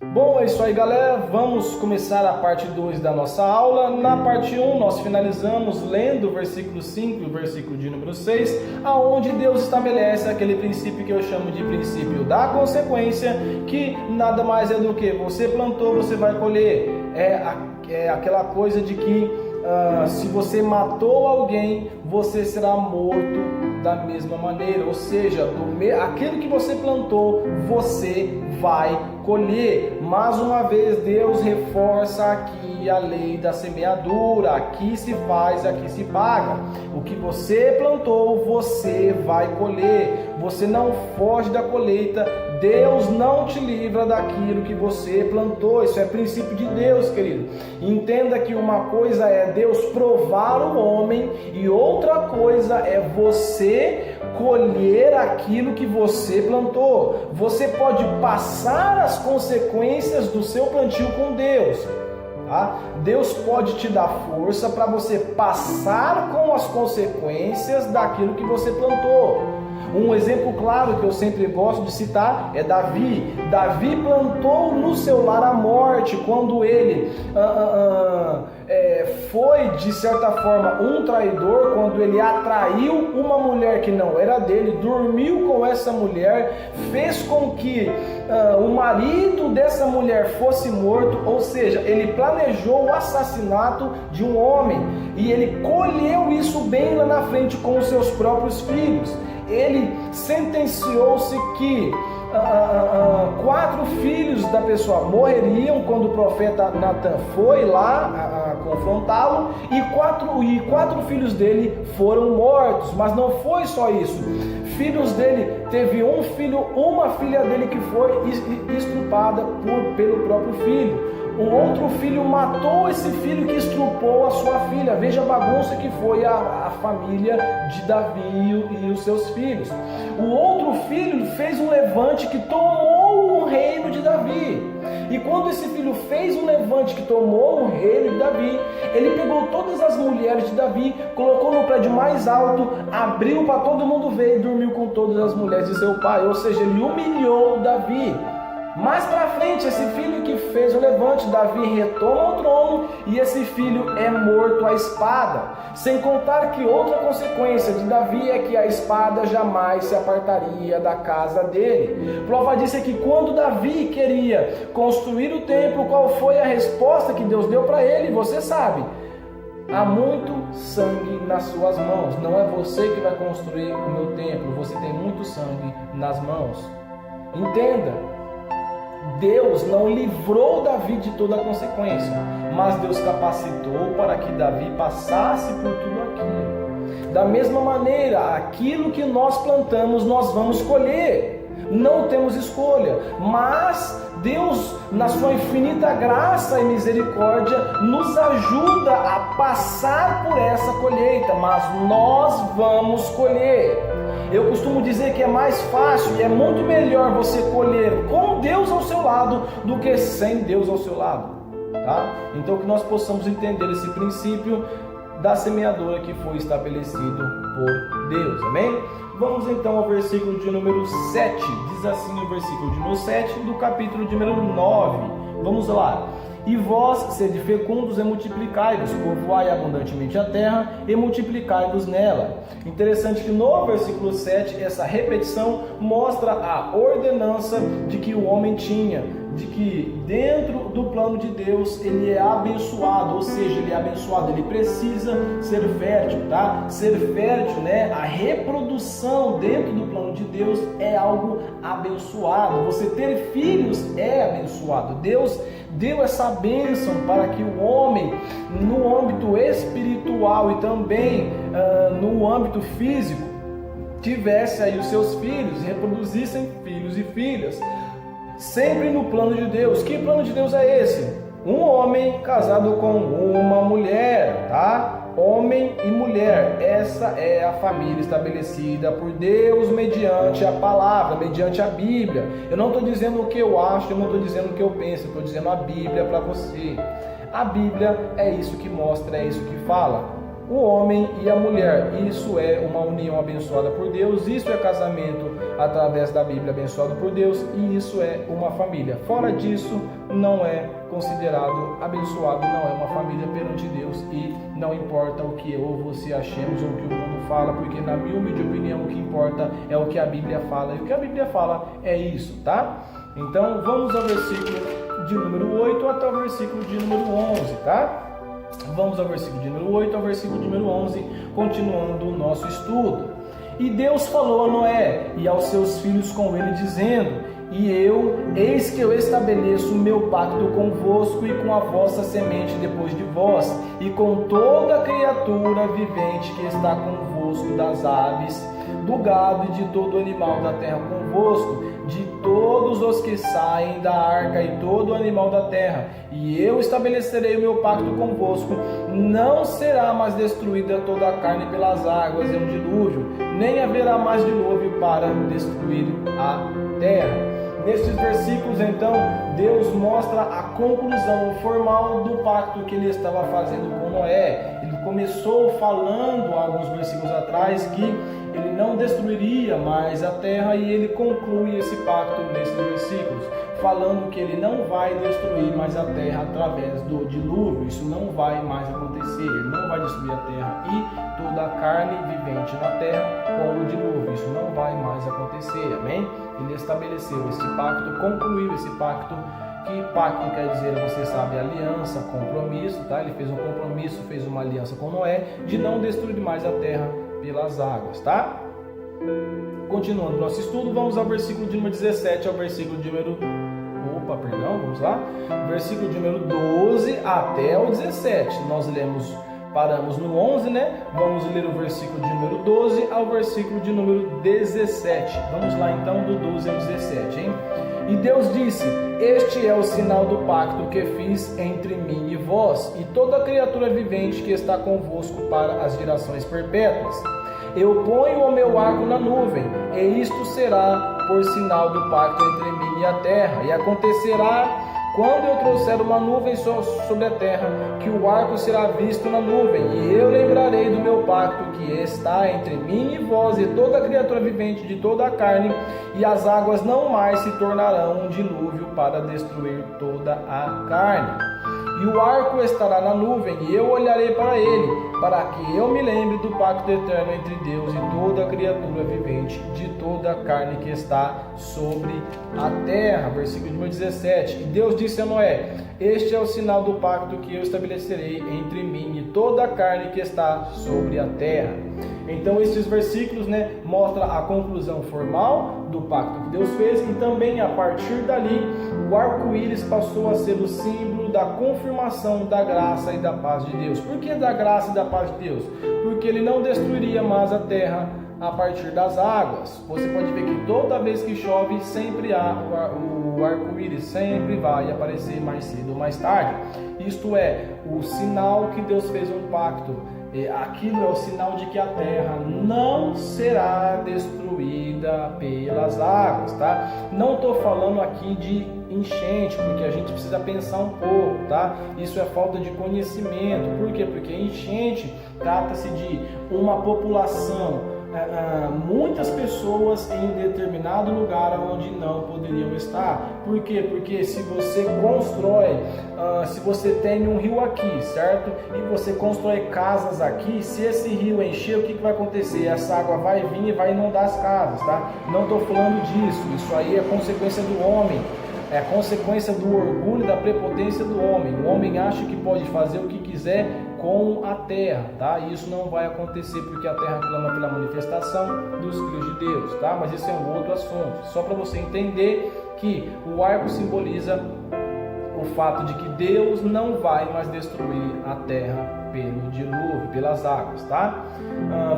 Bom, é isso aí, galera. Vamos começar a parte 2 da nossa aula. Na parte 1, nós finalizamos lendo o versículo 5 e o versículo de número 6, aonde Deus estabelece aquele princípio que eu chamo de princípio da consequência, que nada mais é do que você plantou, você vai colher. É aquela coisa de que se você matou alguém, você será morto da mesma maneira, ou seja, aquilo que você plantou, você vai colher. Mais uma vez, Deus reforça aqui a lei da semeadura: aqui se faz, aqui se paga. O que você plantou, você vai colher. Você não foge da colheita. Deus não te livra daquilo que você plantou. Isso é princípio de Deus, querido. Entenda que uma coisa é Deus provar o homem e outra coisa é você colher aquilo que você plantou. Você pode passar as consequências do seu plantio com Deus. Tá? Deus pode te dar força para você passar com as consequências daquilo que você plantou. Um exemplo claro que eu sempre gosto de citar é Davi. Davi plantou no seu lar a morte quando ele foi, de certa forma, um traidor, quando ele atraiu uma mulher que não era dele, dormiu com essa mulher, fez com que o marido dessa mulher fosse morto, ou seja, ele planejou o assassinato de um homem e ele colheu isso bem lá na frente com os seus próprios filhos. Ele sentenciou-se que 4 filhos da pessoa morreriam quando o profeta Natan foi lá confrontá-lo, e quatro filhos dele foram mortos. Mas não foi só isso. Filhos dele, teve uma filha dele que foi estrupada pelo próprio filho. O outro filho matou esse filho que estrupou a sua filha. Veja a bagunça que foi a família de Davi e os seus filhos. O outro filho fez um levante que tomou o reino de Davi. E quando esse filho fez um levante que tomou o reino de Davi, ele pegou todas as mulheres de Davi, colocou no prédio mais alto, abriu para todo mundo ver e dormiu com todas as mulheres de seu pai. Ou seja, ele humilhou Davi. Mais para frente, esse filho que fez o levante, Davi retoma o trono e esse filho é morto à espada. Sem contar que outra consequência de Davi é que a espada jamais se apartaria da casa dele. Prova disso é que quando Davi queria construir o templo, qual foi a resposta que Deus deu para ele? Você sabe: há muito sangue nas suas mãos. Não é você que vai construir o meu templo, você tem muito sangue nas mãos. Entenda. Deus não livrou Davi de toda a consequência, mas Deus capacitou para que Davi passasse por tudo aquilo. Da mesma maneira, aquilo que nós plantamos, nós vamos colher. Não temos escolha, mas Deus, na sua infinita graça e misericórdia, nos ajuda a passar por essa colheita, mas nós vamos colher. Eu costumo dizer que é mais fácil e é muito melhor você colher com Deus ao seu lado do que sem Deus ao seu lado, tá? Então que nós possamos entender esse princípio da semeadura que foi estabelecido por Deus, amém? Vamos então ao versículo de número 7, diz assim o versículo de número 7 do capítulo de número 9, vamos lá. E vós, sede fecundos e multiplicai-vos, povoai abundantemente a terra e multiplicai-vos nela. Interessante que no versículo 7, essa repetição mostra a ordenança de que o homem tinha, de que dentro do plano de Deus ele é abençoado, ou seja, ele é abençoado, ele precisa ser fértil, tá? Ser fértil, né? A reprodução dentro do plano de Deus é algo abençoado. Você ter filhos é abençoado. Deus deu essa bênção para que o homem, no âmbito espiritual e também no âmbito físico, tivesse aí os seus filhos, reproduzissem filhos e filhas, sempre no plano de Deus. Que plano de Deus é esse? Um homem casado com uma mulher, tá? Homem e mulher, essa é a família estabelecida por Deus mediante a palavra, mediante a Bíblia. Eu não estou dizendo o que eu acho, eu não estou dizendo o que eu penso, eu estou dizendo a Bíblia para você. A Bíblia é isso que mostra, é isso que fala. o homem e a mulher. Isso é uma união abençoada por Deus, isso é casamento através da Bíblia abençoado por Deus, e isso é uma família. Fora disso, não é considerado abençoado, não é uma família perante Deus, e não importa o que eu ou você achemos ou o que o mundo fala, porque na minha humilde opinião o que importa é o que a Bíblia fala, e o que a Bíblia fala é isso, tá? Então vamos ao versículo de número 8 até o versículo de número 11, tá? Vamos ao versículo de número 8 ao versículo de número 11, continuando o nosso estudo. E Deus falou a Noé e aos seus filhos com ele, dizendo: eis que eu estabeleço o meu pacto convosco e com a vossa semente depois de vós, e com toda criatura vivente que está convosco, das aves, do gado e de todo animal da terra convosco, de todos os que saem da arca e todo animal da terra. E eu estabelecerei o meu pacto convosco: não será mais destruída toda a carne pelas águas em um dilúvio, nem haverá mais dilúvio para destruir a terra. Nestes versículos, então, Deus mostra a conclusão formal do pacto que ele estava fazendo com Noé. Ele começou falando, alguns versículos atrás, que ele não destruiria mais a terra, e ele conclui esse pacto nesses versículos, falando que ele não vai destruir mais a terra através do dilúvio. Isso não vai mais acontecer, ele não vai destruir a terra e toda a carne vivente na terra com o dilúvio. Isso não vai mais acontecer, amém? Ele estabeleceu esse pacto, concluiu esse pacto. Que pacto quer dizer, você sabe, aliança, compromisso, tá? Ele fez um compromisso, fez uma aliança com Noé de não destruir mais a terra pelas águas, tá? Continuando nosso estudo, vamos ao versículo de número 17 ao versículo de número... vamos lá. Versículo de número 12 até o 17. Nós paramos no 11, né? Vamos ler o versículo de número 12 ao versículo de número 17. Vamos lá então, do 12 ao 17, hein? E Deus disse: este é o sinal do pacto que fiz entre mim e vós, e toda criatura vivente que está convosco para as gerações perpétuas. Eu ponho o meu arco na nuvem, e isto será por sinal do pacto entre mim e a terra. E acontecerá, quando eu trouxer uma nuvem sobre a terra, que o arco será visto na nuvem, e eu lembrarei do meu pacto que está entre mim e vós e toda criatura vivente de toda a carne, e as águas não mais se tornarão um dilúvio para destruir toda a carne. E o arco estará na nuvem, e eu olharei para ele, para que eu me lembre do pacto eterno entre Deus e toda criatura vivente de toda a carne que está sobre a terra. Versículo número 17. E Deus disse a Noé: este é o sinal do pacto que eu estabelecerei entre mim e toda a carne que está sobre a terra. Então esses versículos, né, mostram a conclusão formal do pacto que Deus fez, e também a partir dali o arco-íris passou a ser o símbolo da confirmação da graça e da paz de Deus. Por que da graça e da paz de Deus? Porque ele não destruiria mais a terra a partir das águas. Você pode ver que toda vez que chove sempre há o arco-íris, sempre vai aparecer mais cedo ou mais tarde. Isto é o sinal que Deus fez um pacto. Aquilo é o sinal de que a terra não será destruída pelas águas, tá? Não estou falando aqui de enchente, porque a gente precisa pensar um pouco, tá? Isso é falta de conhecimento. Por quê? Porque enchente trata-se de uma população, muitas pessoas em determinado lugar onde não poderiam estar. Por quê? Porque se você constrói, se você tem um rio aqui, certo? E você constrói casas aqui, se esse rio encher, o que vai acontecer? Essa água vai vir e vai inundar as casas, tá? Não estou falando disso, isso aí é consequência do homem. É a consequência do orgulho e da prepotência do homem. O homem acha que pode fazer o que quiser com a terra, tá? E isso não vai acontecer, porque a terra clama pela manifestação dos filhos de Deus, tá? Mas isso é um outro assunto. Só para você entender que o arco simboliza o fato de que Deus não vai mais destruir a terra pelo dilúvio, pelas águas, tá?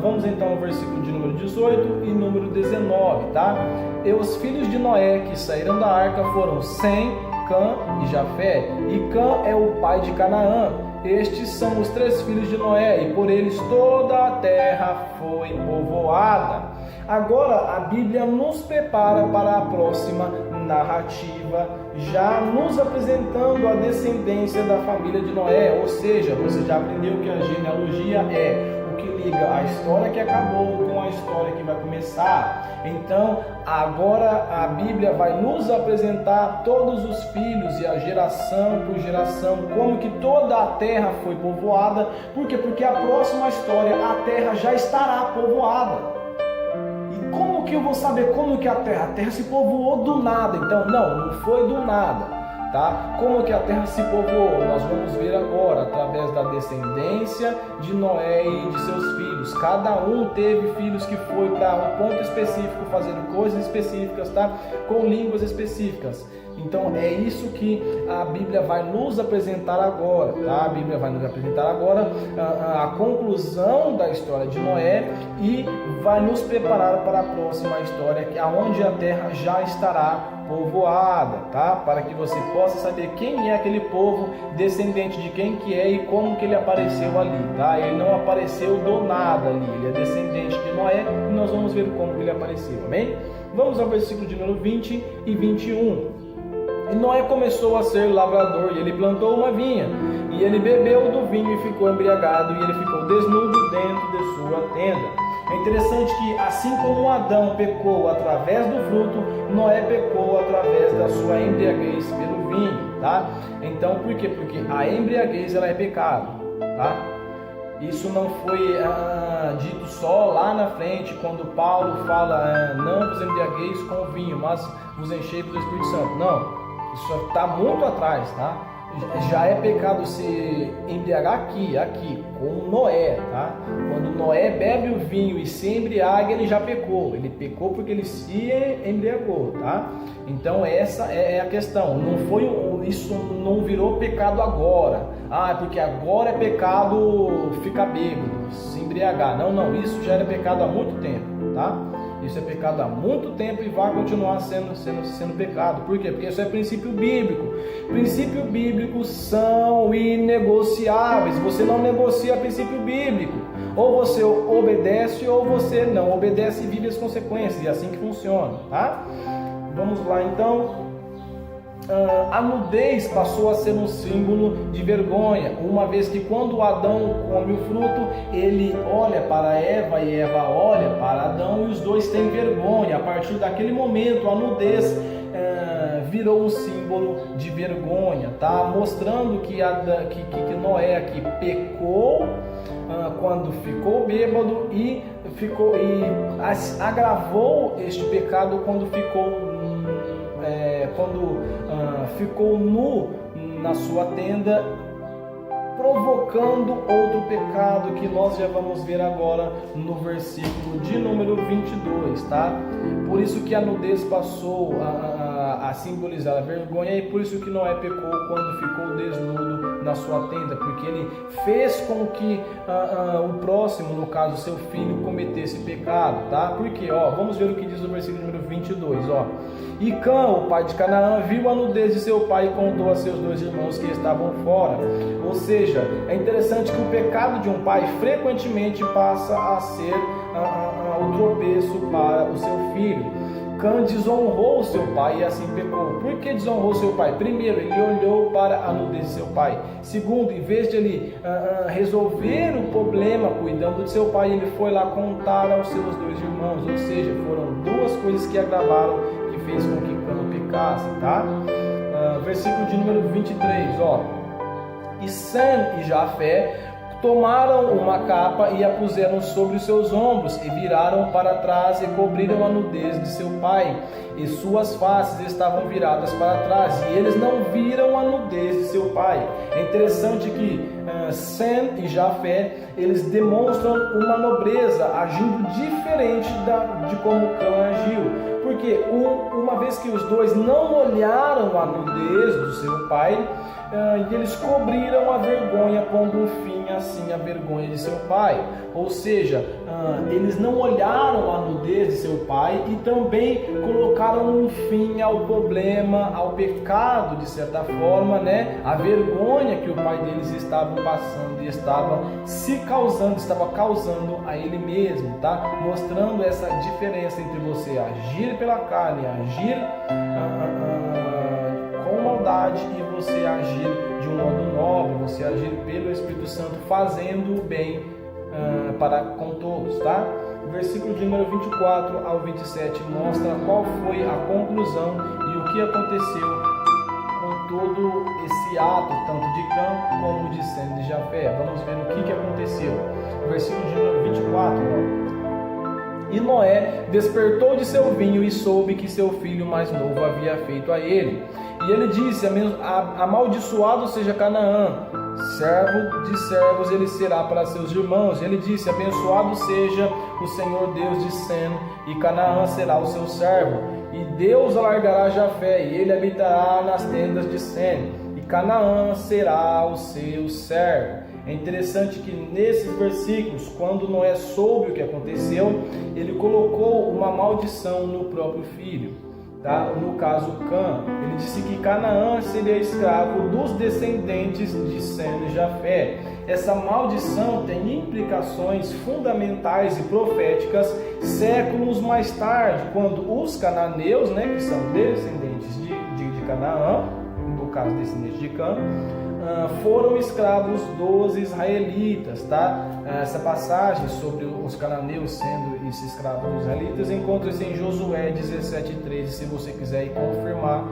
Vamos então ao versículo de número 18 e número 19, tá? E os filhos de Noé que saíram da arca foram Sem, Cã e Jafé. E Cã é o pai de Canaã. Estes são os 3 filhos de Noé, e por eles toda a terra foi povoada. Agora a Bíblia nos prepara para a próxima narrativa já nos apresentando a descendência da família de Noé, ou seja, você já aprendeu que a genealogia é o que liga a história que acabou com a história que vai começar. Então, agora a Bíblia vai nos apresentar todos os filhos e a geração por geração, como que toda a terra foi povoada. Por quê? Porque a próxima história, a terra já estará povoada. E como que eu vou saber como que a terra se povoou do nada? Então, não foi do nada. Tá? Como que a terra se povoou? Nós vamos ver agora, através da descendência de Noé e de seus filhos. Cada um teve filhos que foi para um ponto específico, fazendo coisas específicas, tá? Com línguas específicas. Então é isso que a Bíblia vai nos apresentar agora, tá? A Bíblia vai nos apresentar agora a conclusão da história de Noé e vai nos preparar para a próxima história, onde a terra já estará povoada, tá? Para que você possa saber quem é aquele povo, descendente de quem que é e como que ele apareceu ali, tá? Ele não apareceu do nada ali, ele é descendente de Noé e nós vamos ver como ele apareceu, amém? Vamos ao versículo de número 20 e 21. E Noé começou a ser lavrador, e ele plantou uma vinha, e ele bebeu do vinho e ficou embriagado, e ele ficou desnudo dentro de sua tenda. É interessante que, assim como Adão pecou através do fruto, Noé pecou através da sua embriaguez pelo vinho, tá? Então, por quê? Porque a embriaguez, ela é pecado, tá? Isso não foi dito só lá na frente, quando Paulo fala, não vos embriagueis com o vinho, mas vos enchei do Espírito Santo. Não. Isso está muito atrás, tá? Já é pecado se embriagar aqui, com Noé, tá? Quando Noé bebe o vinho e se embriaga, ele já pecou. Ele pecou porque ele se embriagou, tá? Então essa é a questão. Isso não virou pecado agora. Porque agora é pecado ficar bêbado, se embriagar. Não, isso já era pecado há muito tempo, tá? Isso é pecado há muito tempo e vai continuar sendo pecado. Por quê? Porque isso é princípio bíblico. Princípios bíblicos são inegociáveis. Você não negocia princípio bíblico. Ou você obedece ou você não obedece e vive as consequências. E é assim que funciona, tá? Vamos lá então. A nudez passou a ser um símbolo de vergonha, uma vez que quando Adão come o fruto, ele olha para Eva e Eva olha para Adão e os dois têm vergonha. A partir daquele momento, a nudez virou um símbolo de vergonha, tá? Mostrando que Noé aqui pecou quando ficou bêbado e agravou este pecado quando ficou nu na sua tenda, provocando outro pecado que nós já vamos ver agora no versículo de número 22, tá? Por isso que a nudez passou a simbolizar a vergonha e por isso que Noé pecou quando ficou desnudo na sua tenda, porque ele fez com que o próximo, no caso seu filho, cometesse pecado, tá? Porque, vamos ver o que diz no versículo número 22, E Cã, o pai de Canaã, viu a nudez de seu pai e contou a seus dois irmãos que estavam fora. Ou seja, é interessante que o pecado de um pai frequentemente passa a ser o tropeço para o seu filho. Cã desonrou o seu pai e assim pecou. Por que desonrou seu pai? Primeiro, ele olhou para a nudez de seu pai. Segundo, em vez de ele resolver o problema cuidando de seu pai, ele foi lá contar aos seus dois irmãos. Ou seja, foram duas coisas que agravaram, que fez com que Cã pecasse, tá? Versículo de número 23, E Sem e Jafé tomaram uma capa e a puseram sobre os seus ombros, e viraram para trás e cobriram a nudez de seu pai, e suas faces estavam viradas para trás, e eles não viram a nudez de seu pai. É interessante que Sem e Jafé, eles demonstram uma nobreza, agindo diferente de como Cã agiu. Porque uma vez que os dois não olharam a nudez do seu pai, e eles cobriram a vergonha, pondo um fim assim à vergonha de seu pai. Ou seja, eles não olharam a nudez de seu pai e também colocaram um fim ao problema, ao pecado, de certa forma, né? A vergonha que o pai deles estava passando e estava causando a ele mesmo, tá? Mostrando essa diferença entre você agir pela carne, agir bondade e você agir de um modo nobre, você agir pelo Espírito Santo, fazendo o bem para com todos, tá? O versículo de número 24 ao 27 mostra qual foi a conclusão e o que aconteceu com todo esse ato, tanto de Cã como de Sem e de Jafé. Vamos ver o que aconteceu. O versículo de número 24, ó. E Noé despertou de seu vinho e soube que seu filho mais novo havia feito a ele. E ele disse: amaldiçoado seja Canaã, servo de servos ele será para seus irmãos. Ele disse: abençoado seja o Senhor Deus de Sem, e Canaã será o seu servo. E Deus alargará Jafé, e ele habitará nas tendas de Sem, e Canaã será o seu servo. É interessante que nesses versículos, quando Noé soube o que aconteceu, ele colocou uma maldição no próprio filho. Tá? No caso Cã, ele disse que Canaã seria escravo dos descendentes de Sem e Jafé. Essa maldição tem implicações fundamentais e proféticas séculos mais tarde, quando os cananeus, que são descendentes de Canaã, no caso descendentes de Cã, foram escravos dos israelitas, tá? Essa passagem sobre os cananeus sendo esses escravos dos israelitas encontra-se em Josué 17:13. Se você quiser ir confirmar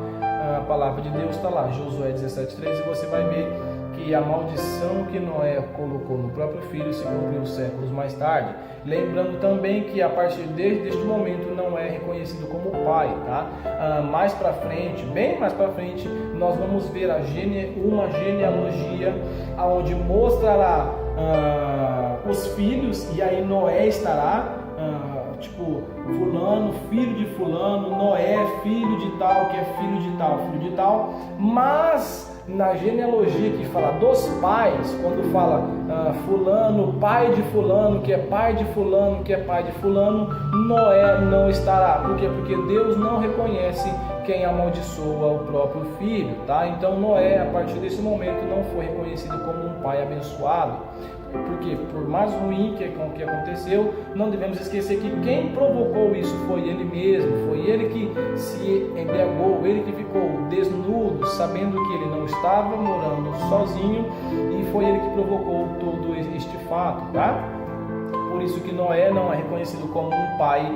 a palavra de Deus, está lá, Josué 17:13, e você vai ver que a maldição que Noé colocou no próprio filho se cumpriu séculos mais tarde. Lembrando também que a partir deste momento não é reconhecido como pai, tá? Mais para frente, bem mais para frente, nós vamos ver uma genealogia onde mostrará os filhos, e aí Noé estará tipo fulano, filho de fulano, Noé, filho de tal, que é filho de tal, filho de tal. Mas na genealogia que fala dos pais, quando fala fulano, pai de fulano, que é pai de fulano, que é pai de fulano, Noé não estará. Por quê? Porque Deus não reconhece quem amaldiçoa o próprio filho, tá? Então Noé, a partir desse momento, não foi reconhecido como um pai abençoado. Porque por mais ruim que aconteceu, não devemos esquecer que quem provocou isso foi ele mesmo, foi ele que se embriagou, ele que ficou desnudo, sabendo que ele não estava morando sozinho, e foi ele que provocou todo este fato, tá? Por isso que Noé não é reconhecido como um pai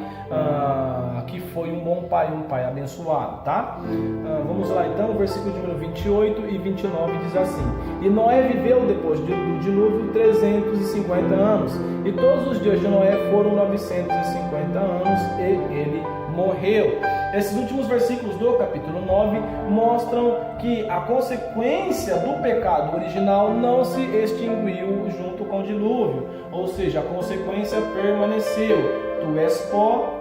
que foi um bom pai, um pai abençoado, tá? Vamos lá então, o versículo número 28 e 29 diz assim: E Noé viveu depois do dilúvio 350 anos, e todos os dias de Noé foram 950 anos, e ele morreu. Esses últimos versículos do capítulo 9 mostram que a consequência do pecado original não se extinguiu junto com o dilúvio, ou seja, a consequência permaneceu. Tu és pó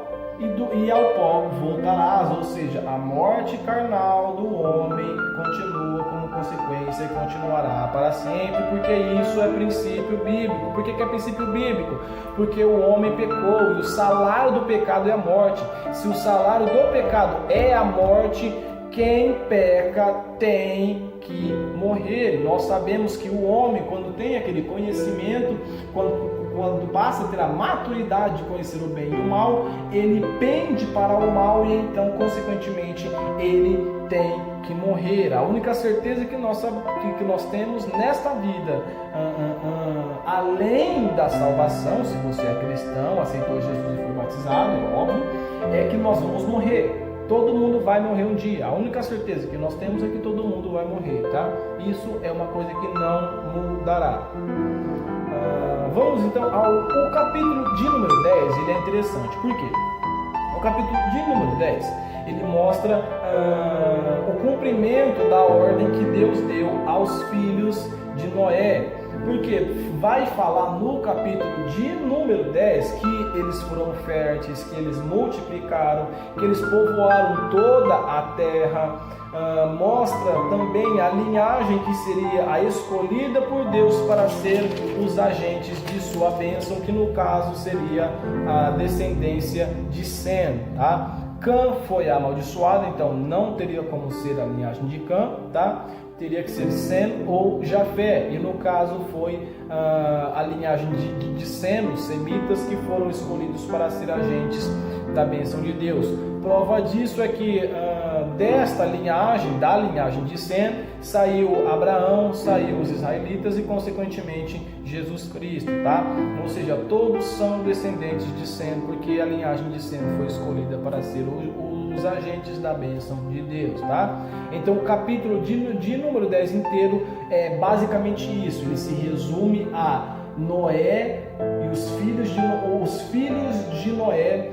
e ao pó voltarás, ou seja, a morte carnal do homem continua como consequência e continuará para sempre, porque isso é princípio bíblico. Por que é princípio bíblico? Porque o homem pecou e o salário do pecado é a morte. Se o salário do pecado é a morte, quem peca tem que morrer. Nós sabemos que o homem, quando tem aquele conhecimento, quando passa a ter a maturidade de conhecer o bem e o mal, ele pende para o mal e então, consequentemente, ele tem que morrer. A única certeza que nós temos nesta vida, além da salvação, se você é cristão, aceitou Jesus e foi batizado, é óbvio, é que nós vamos morrer. Todo mundo vai morrer um dia. A única certeza que nós temos é que todo mundo vai morrer, tá? Isso é uma coisa que não mudará. Vamos então ao capítulo de número 10, ele é interessante. Por quê? O capítulo de número 10, ele mostra o cumprimento da ordem que Deus deu aos filhos de Noé. Porque vai falar no capítulo de número 10 que eles foram férteis, que eles multiplicaram, que eles povoaram toda a terra. Mostra também a linhagem que seria a escolhida por Deus para ser os agentes de sua bênção, que no caso seria a descendência de Sem, tá? Cã foi amaldiçoado, então não teria como ser a linhagem de Cã, tá? Teria que ser Sem ou Jafé, e no caso foi a linhagem de Sem, os semitas, que foram escolhidos para ser agentes da bênção de Deus. Prova disso é que desta linhagem, da linhagem de Sem, saiu Abraão, saiu os israelitas e consequentemente Jesus Cristo, tá? Ou seja, todos são descendentes de Sem, porque a linhagem de Sem foi escolhida para ser os agentes da bênção de Deus, tá? Então o capítulo de número 10 inteiro é basicamente isso, ele se resume a Noé e os filhos de Noé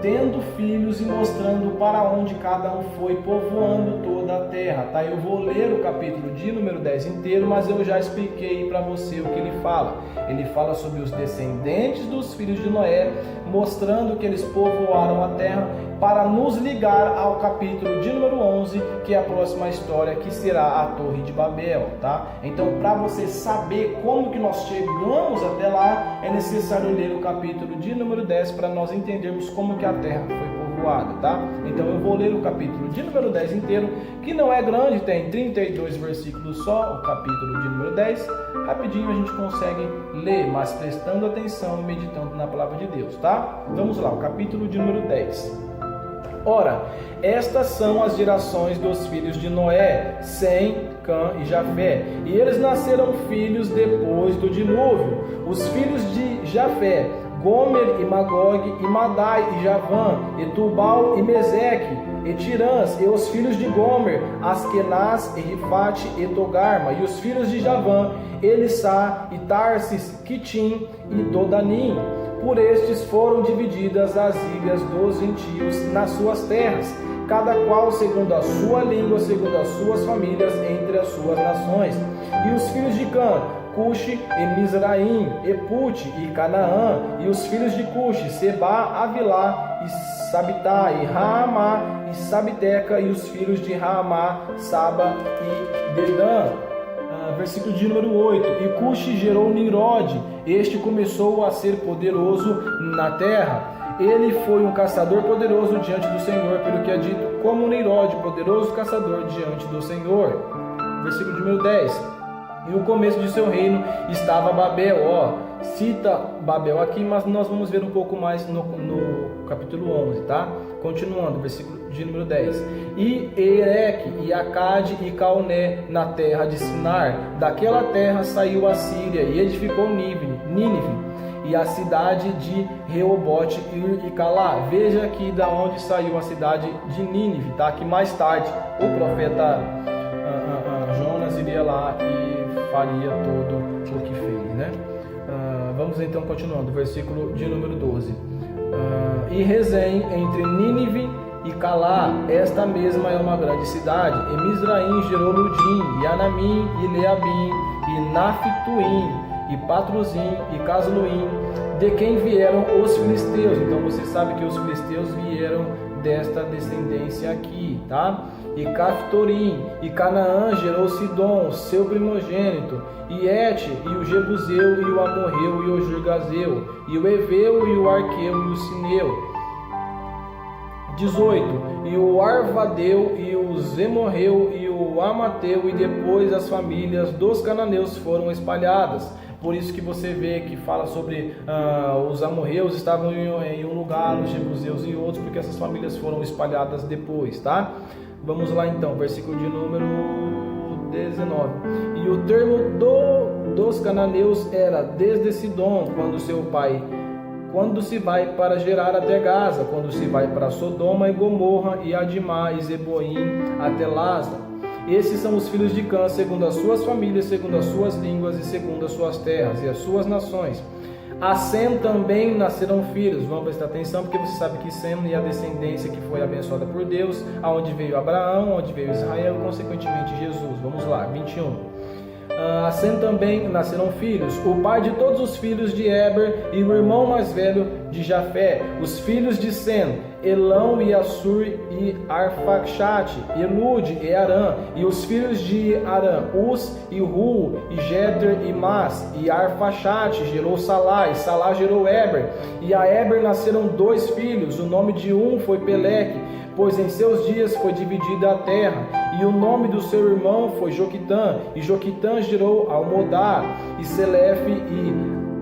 tendo filhos e mostrando para onde cada um foi, povoando toda a terra, tá? Eu vou ler o capítulo de número 10 inteiro, mas eu já expliquei para você o que ele fala. Ele fala sobre os descendentes dos filhos de Noé, mostrando que eles povoaram a terra, para nos ligar ao capítulo de número 11, que é a próxima história, que será a Torre de Babel, tá? Então, para você saber como que nós chegamos até lá, é necessário ler o capítulo de número 10 para nós entendermos como que a terra foi povoada, tá? Então, eu vou ler o capítulo de número 10 inteiro, que não é grande, tem 32 versículos só, o capítulo de número 10. Rapidinho a gente consegue ler, mas prestando atenção e meditando na palavra de Deus, tá? Vamos lá, o capítulo de número 10. Ora, estas são as gerações dos filhos de Noé, Sem, Cã e Jafé. E eles nasceram filhos depois do dilúvio. Os filhos de Jafé, Gomer e Magog, e Madai e Javã, e Tubal e Meseque, e Tirãs, e os filhos de Gomer, Askenaz e Rifate e Togarma, e os filhos de Javã, Elissá e Tarsis, Quitim e Dodanim. Por estes foram divididas as ilhas dos gentios nas suas terras, cada qual segundo a sua língua, segundo as suas famílias, entre as suas nações. E os filhos de Cã, Cuxi e Mizraim, e Pute e Canaã, e os filhos de Cuxi, Seba, Avilá e Sabitá, e Raamá e Sabiteca, e os filhos de Raamá, Saba e Dedã. Versículo de número 8. E Cuxi gerou Nimrod, este começou a ser poderoso na terra. Ele foi um caçador poderoso diante do Senhor, pelo que é dito, como Nimrod, poderoso caçador diante do Senhor. Versículo de número 10. E o começo de seu reino estava Babel. Cita Babel aqui, mas nós vamos ver um pouco mais no capítulo 11, tá? Continuando, versículo de número 10. E Ereque, e Acade, e Calné, na terra de Sinar. Daquela terra saiu a Síria, e edificou Nínive, e a cidade de Reobote e Calá. Veja aqui da onde saiu a cidade de Nínive, tá? Que mais tarde o profeta Jonas iria lá e faria todo o que fez, né? Vamos então continuando, versículo de número 12. E Rezém entre Nínive e Calá, esta mesma é uma grande cidade. E Mizraim gerou Ludim, e Anamim, e Leabim, e Naphtuim, e Patruzim, e Casluim, de quem vieram os filisteus. Então você sabe que os filisteus vieram desta descendência aqui, tá? E Caftorim, e Canaã gerou Sidom, seu primogênito, e Et, e o Jebuseu, e o Amorreu, e o Girgazeu, e o Eveu, e o Arqueu, e o Sineu. 18. E o Arvadeu, e o Zemorreu, e o Amateu, e depois as famílias dos cananeus foram espalhadas. Por isso que você vê que fala sobre os amorreus estavam em um lugar, os jebuseus em outros, porque essas famílias foram espalhadas depois, tá? Vamos lá então, versículo de número 19. E o termo dos cananeus era desde Sidom, quando se vai para Gerar até Gaza, quando se vai para Sodoma e Gomorra e Adimá e Zeboim até Lásara. Esses são os filhos de Cã, segundo as suas famílias, segundo as suas línguas e segundo as suas terras e as suas nações. A Sem também nasceram filhos. Vamos prestar atenção, porque você sabe que Sem é a descendência que foi abençoada por Deus, aonde veio Abraão, onde veio Israel, consequentemente Jesus. Vamos lá, 21. A Sem também nasceram filhos, o pai de todos os filhos de Eber e o irmão mais velho de Jafé. Os filhos de Sem, Elão e Assur e Arfaxate, Elude e Arã. E os filhos de Arã, Uz e Ru e Jeter e Mas. E Arfaxate gerou Salá, e Salá gerou Eber. E a Eber nasceram 2 filhos, o nome de um foi Peleque, pois em seus dias foi dividida a terra. E o nome do seu irmão foi Joquitã, e Joquitã gerou Almodá, e Selefe, e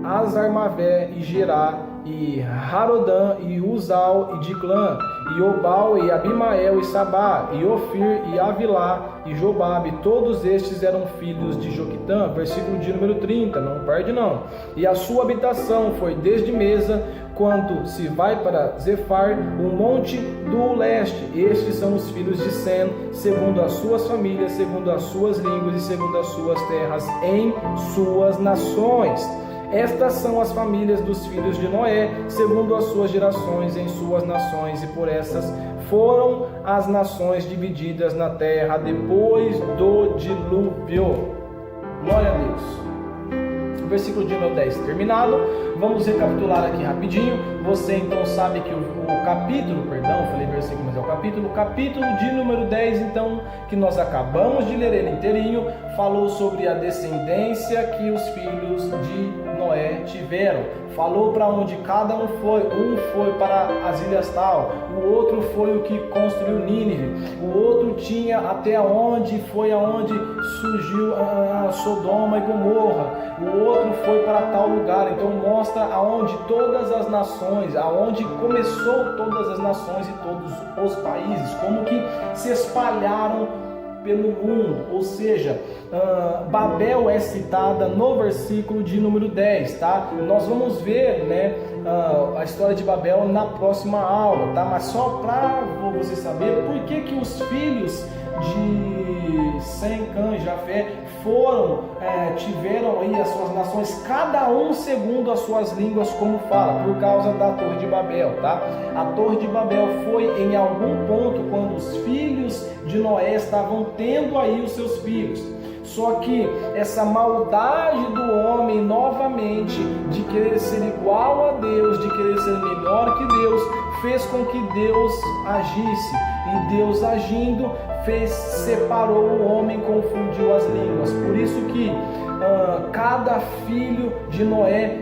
Azarmavé, e Gerá, e Harodã, e Uzal, e Diclã, e Obal, e Abimael, e Sabá, e Ofir, e Avilá, e Jobabe. Todos estes eram filhos de Joquitã. Versículo de número 30, não perde não. E a sua habitação foi desde Mesa, quando se vai para Zefar, o monte do leste. Estes são os filhos de Sem, segundo as suas famílias, segundo as suas línguas e segundo as suas terras, em suas nações. Estas são as famílias dos filhos de Noé, segundo as suas gerações, em suas nações, e por essas foram as nações divididas na terra depois do dilúvio. Glória a Deus. Versículo de número 10 terminado. Vamos recapitular aqui rapidinho. Você então sabe que o capítulo, perdão, falei versículo, mas é o capítulo de número 10, então, que nós acabamos de ler ele inteirinho, falou sobre a descendência que os filhos de Noé tiveram. Falou para onde cada um foi. Um foi para as ilhas tal, o outro foi o que construiu Nínive, o outro tinha até onde foi aonde surgiu a Sodoma e Gomorra, o outro foi para tal lugar. Então mostra aonde todas as nações, aonde começou todas as nações e todos os países, como que se espalharam pelo mundo. Ou seja, Babel é citada no versículo de número 10, tá? Nós vamos ver, né, a história de Babel na próxima aula, tá? Mas só para você saber por que os filhos de Sem, Cã e Jafé tiveram aí as suas nações, cada um segundo as suas línguas, como fala, por causa da Torre de Babel, tá? A Torre de Babel foi em algum ponto quando os filhos de Noé estavam tendo aí os seus filhos. Só que essa maldade do homem novamente de querer ser igual a Deus, de querer ser melhor que Deus, fez com que Deus agisse. E Deus agindo, separou o homem, confundiu as línguas. Por isso que cada filho de Noé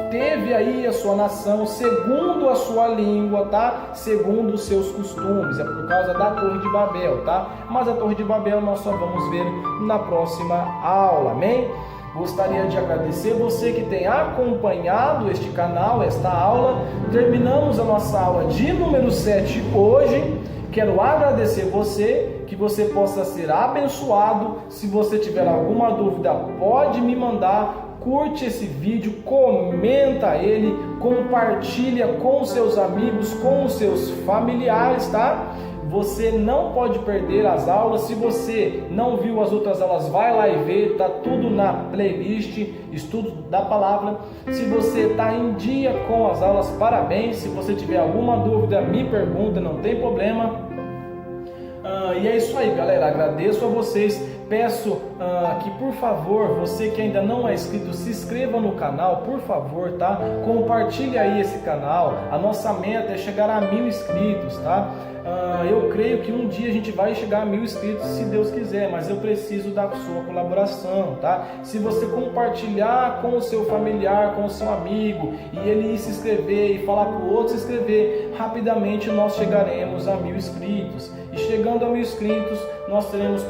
teve aí a sua nação segundo a sua língua, tá? Segundo os seus costumes. É por causa da Torre de Babel, tá? Mas a Torre de Babel nós só vamos ver na próxima aula, amém? Gostaria de agradecer você que tem acompanhado este canal, esta aula. Terminamos a nossa aula de número 7 hoje. Quero agradecer você, que você possa ser abençoado. Se você tiver alguma dúvida, pode me mandar. Curte esse vídeo, comenta ele, compartilha com seus amigos, com seus familiares, tá? Você não pode perder as aulas. Se você não viu as outras aulas, vai lá e vê, tá tudo na playlist Estudo da Palavra. Se você está em dia com as aulas, parabéns. Se você tiver alguma dúvida, me pergunta, não tem problema. E é isso aí, galera. Agradeço a vocês. Peço que, por favor, você que ainda não é inscrito, se inscreva no canal, por favor, tá? Compartilhe aí esse canal. A nossa meta é chegar a 1000 inscritos, tá? Eu creio que um dia a gente vai chegar a 1000 inscritos, se Deus quiser, mas eu preciso da sua colaboração, tá? Se você compartilhar com o seu familiar, com o seu amigo, e ele ir se inscrever e falar para o outro se inscrever, rapidamente nós chegaremos a 1000 inscritos. E chegando a 1000 inscritos, nós teremos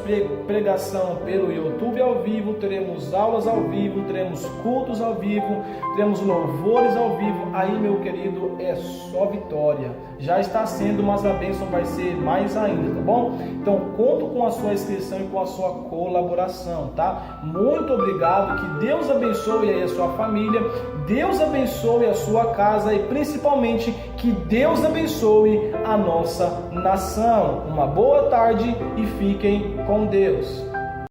pregação pelo YouTube ao vivo, teremos aulas ao vivo, teremos cultos ao vivo, teremos louvores ao vivo. Aí, meu querido, é só vitória. Já está sendo, mas a bênção vai ser mais ainda, tá bom? Então, conto com a sua inscrição e com a sua colaboração, tá? Muito obrigado, que Deus abençoe aí a sua família, Deus abençoe a sua casa e principalmente que Deus abençoe a nossa nação. Uma boa tarde e fiquem com Deus.